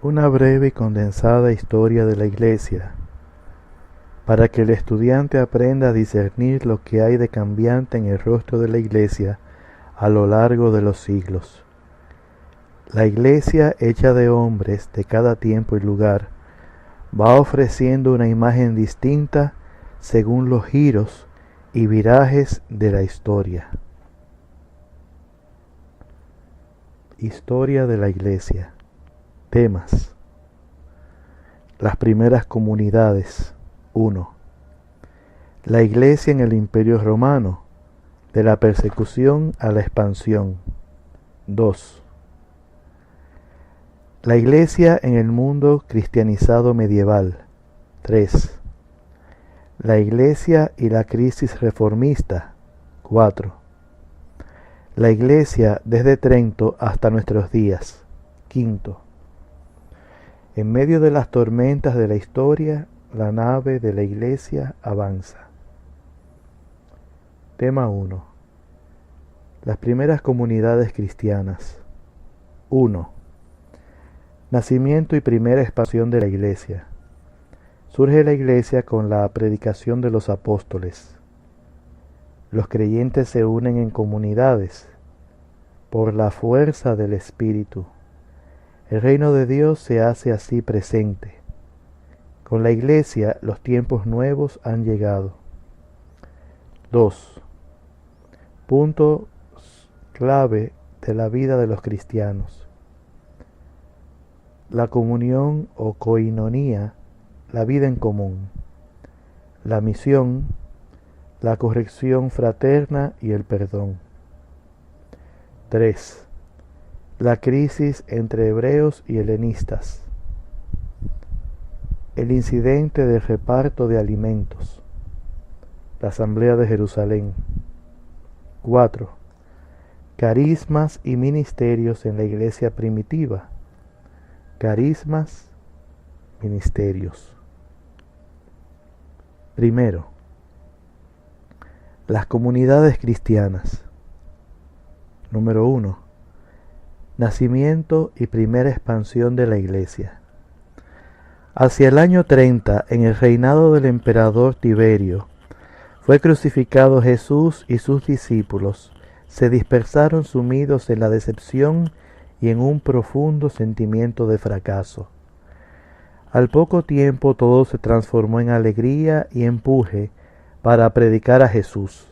Una breve y condensada historia de la Iglesia, para que el estudiante aprenda a discernir lo que hay de cambiante en el rostro de la Iglesia a lo largo de los siglos. La Iglesia, hecha de hombres de cada tiempo y lugar, va ofreciendo una imagen distinta según los giros y virajes de la historia. Historia de la Iglesia. Temas. Las primeras comunidades. 1. La Iglesia en el Imperio Romano, de la persecución a la expansión. 2. La Iglesia en el mundo cristianizado medieval. 3. La Iglesia y la crisis reformista. 4. La Iglesia desde Trento hasta nuestros días. 5. En medio de las tormentas de la historia, la nave de la Iglesia avanza. Tema 1. Las primeras comunidades cristianas. 1. Nacimiento y primera expansión de la Iglesia. Surge la Iglesia con la predicación de los apóstoles. Los creyentes se unen en comunidades por la fuerza del Espíritu. El reino de Dios se hace así presente. Con la Iglesia los tiempos nuevos han llegado. 2. Punto clave de la vida de los cristianos. La comunión o coinonía, la vida en común. La misión, la corrección fraterna y el perdón. 3. La crisis entre hebreos y helenistas. El incidente del reparto de alimentos. La Asamblea de Jerusalén. 4. Carismas y ministerios en la Iglesia primitiva. Carismas, ministerios. Primero, las comunidades cristianas. Número 1. Nacimiento y primera expansión de la Iglesia. Hacia el año 30, en el reinado del emperador Tiberio, fue crucificado Jesús y sus discípulos se dispersaron sumidos en la decepción y en un profundo sentimiento de fracaso. Al poco tiempo todo se transformó en alegría y empuje para predicar a Jesús.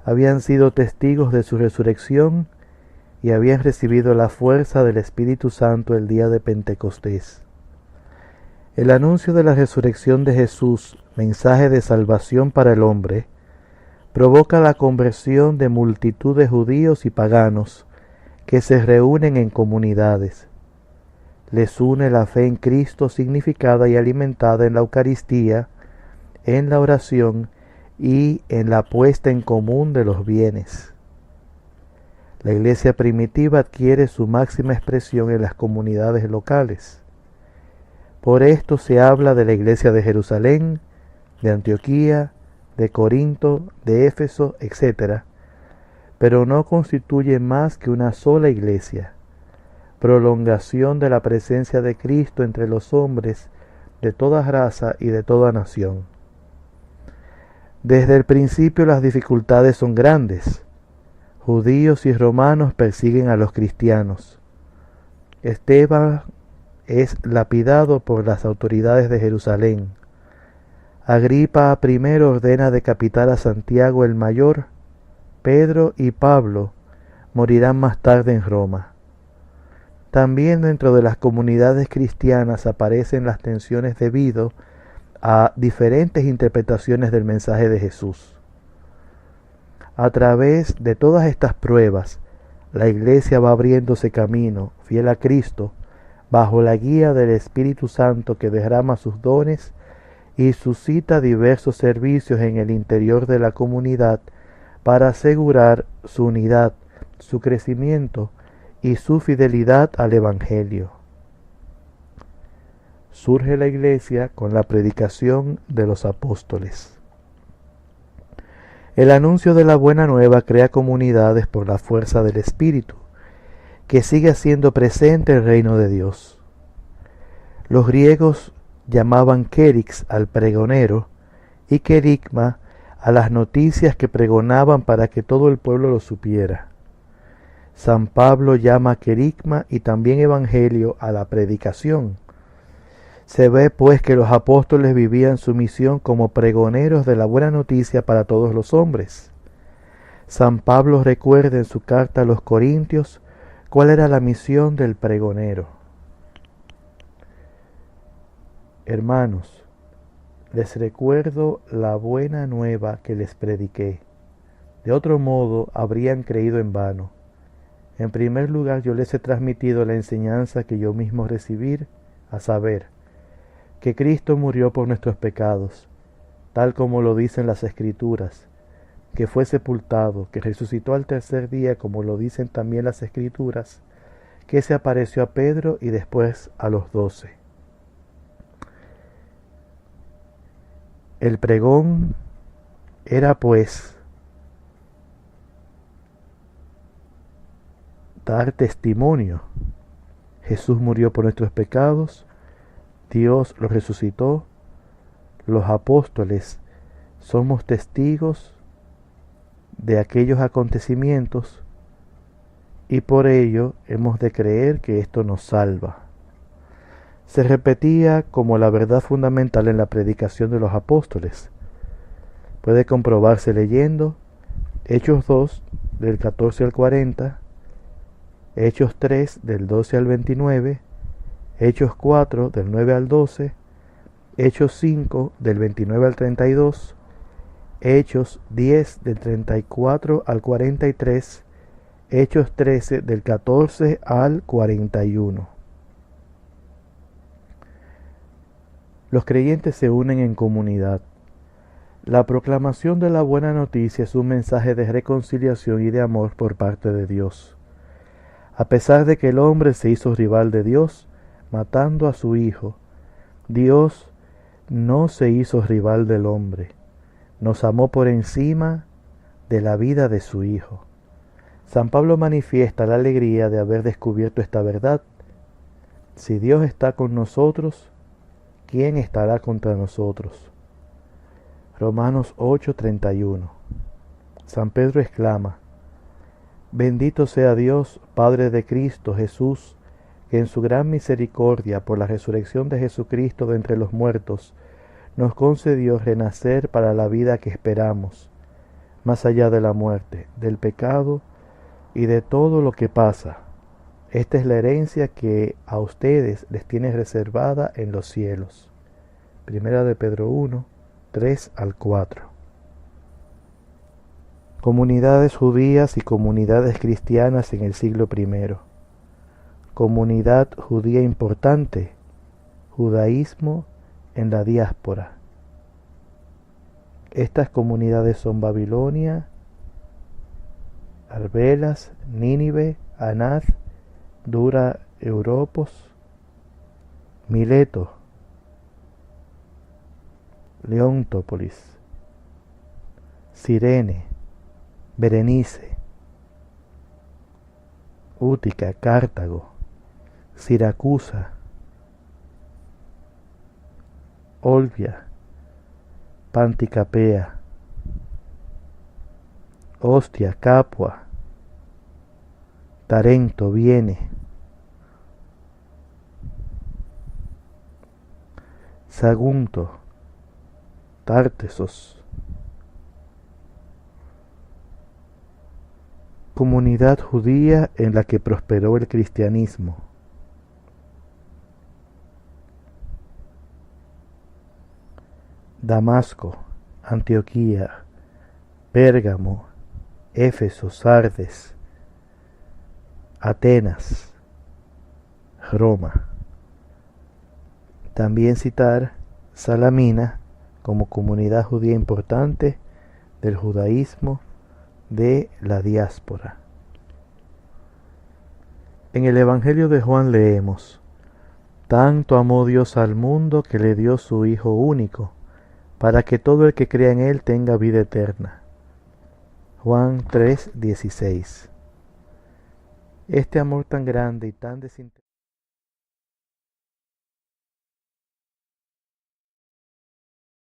Habían sido testigos de su resurrección y habían recibido la fuerza del Espíritu Santo el día de Pentecostés. El anuncio de la resurrección de Jesús, mensaje de salvación para el hombre, provoca la conversión de multitud de judíos y paganos que se reúnen en comunidades. Les une la fe en Cristo significada y alimentada en la Eucaristía, en la oración y en la puesta en común de los bienes. La Iglesia primitiva adquiere su máxima expresión en las comunidades locales. Por esto se habla de la Iglesia de Jerusalén, de Antioquía, de Corinto, de Éfeso, etc., pero no constituye más que una sola Iglesia, prolongación de la presencia de Cristo entre los hombres de toda raza y de toda nación. Desde el principio las dificultades son grandes. Judíos y romanos persiguen a los cristianos. Esteban es lapidado por las autoridades de Jerusalén. Agripa I ordena decapitar a Santiago el Mayor. Pedro y Pablo morirán más tarde en Roma. También dentro de las comunidades cristianas aparecen las tensiones debido a diferentes interpretaciones del mensaje de Jesús. A través de todas estas pruebas, la Iglesia va abriéndose camino, fiel a Cristo, bajo la guía del Espíritu Santo que derrama sus dones y suscita diversos servicios en el interior de la comunidad para asegurar su unidad, su crecimiento y su fidelidad al Evangelio. Surge la Iglesia con la predicación de los apóstoles. El anuncio de la buena nueva crea comunidades por la fuerza del Espíritu, que sigue haciendo presente el reino de Dios. Los griegos llamaban kerix al pregonero y querigma a las noticias que pregonaban para que todo el pueblo lo supiera. San Pablo llama querigma y también evangelio a la predicación. Se ve pues que los apóstoles vivían su misión como pregoneros de la buena noticia para todos los hombres. San Pablo recuerda en su carta a los Corintios cuál era la misión del pregonero. Hermanos, les recuerdo la buena nueva que les prediqué. De otro modo habrían creído en vano. En primer lugar, yo les he transmitido la enseñanza que yo mismo recibí, a saber, que Cristo murió por nuestros pecados, tal como lo dicen las Escrituras, que fue sepultado, que resucitó al tercer día, como lo dicen también las Escrituras, que se apareció a Pedro y después a los 12. El pregón era pues dar testimonio. Jesús murió por nuestros pecados, Dios lo resucitó, los apóstoles somos testigos de aquellos acontecimientos y por ello hemos de creer que esto nos salva. Se repetía como la verdad fundamental en la predicación de los apóstoles. Puede comprobarse leyendo Hechos 2 del 14 al 40, Hechos 3 del 12 al 29, Hechos 4 del 9 al 12, Hechos 5 del 29 al 32, Hechos 10 del 34 al 43, Hechos 13 del 14 al 41. Los creyentes se unen en comunidad. La proclamación de la buena noticia es un mensaje de reconciliación y de amor por parte de Dios. A pesar de que el hombre se hizo rival de Dios, matando a su Hijo, Dios no se hizo rival del hombre. Nos amó por encima de la vida de su Hijo. San Pablo manifiesta la alegría de haber descubierto esta verdad. Si Dios está con nosotros, ¿quién estará contra nosotros? Romanos 8:31. San Pedro exclama: Bendito sea Dios, Padre de Cristo Jesús, que en su gran misericordia por la resurrección de Jesucristo de entre los muertos, nos concedió renacer para la vida que esperamos, más allá de la muerte, del pecado y de todo lo que pasa. Esta es la herencia que a ustedes les tiene reservada en los cielos. Primera de Pedro 1, 3 al 4. Comunidades judías y comunidades cristianas en el siglo I. Comunidad judía importante, judaísmo en la diáspora. Estas comunidades son Babilonia, Arbelas, Nínive, Anad, Dura Europos, Mileto, Leontópolis, Cirene, Berenice, Útica, Cartago, Siracusa, Olbia, Panticapea, Ostia, Capua, Tarento, Viene, Sagunto, Tártesos. Comunidad judía en la que prosperó el cristianismo. Damasco, Antioquía, Pérgamo, Éfeso, Sardes, Atenas, Roma. También citar Salamina como comunidad judía importante del judaísmo de la diáspora. En el Evangelio de Juan leemos: Tanto amó Dios al mundo que le dio su Hijo único, para que todo el que crea en Él tenga vida eterna. Juan 3:16. Este amor tan grande y tan desinteresado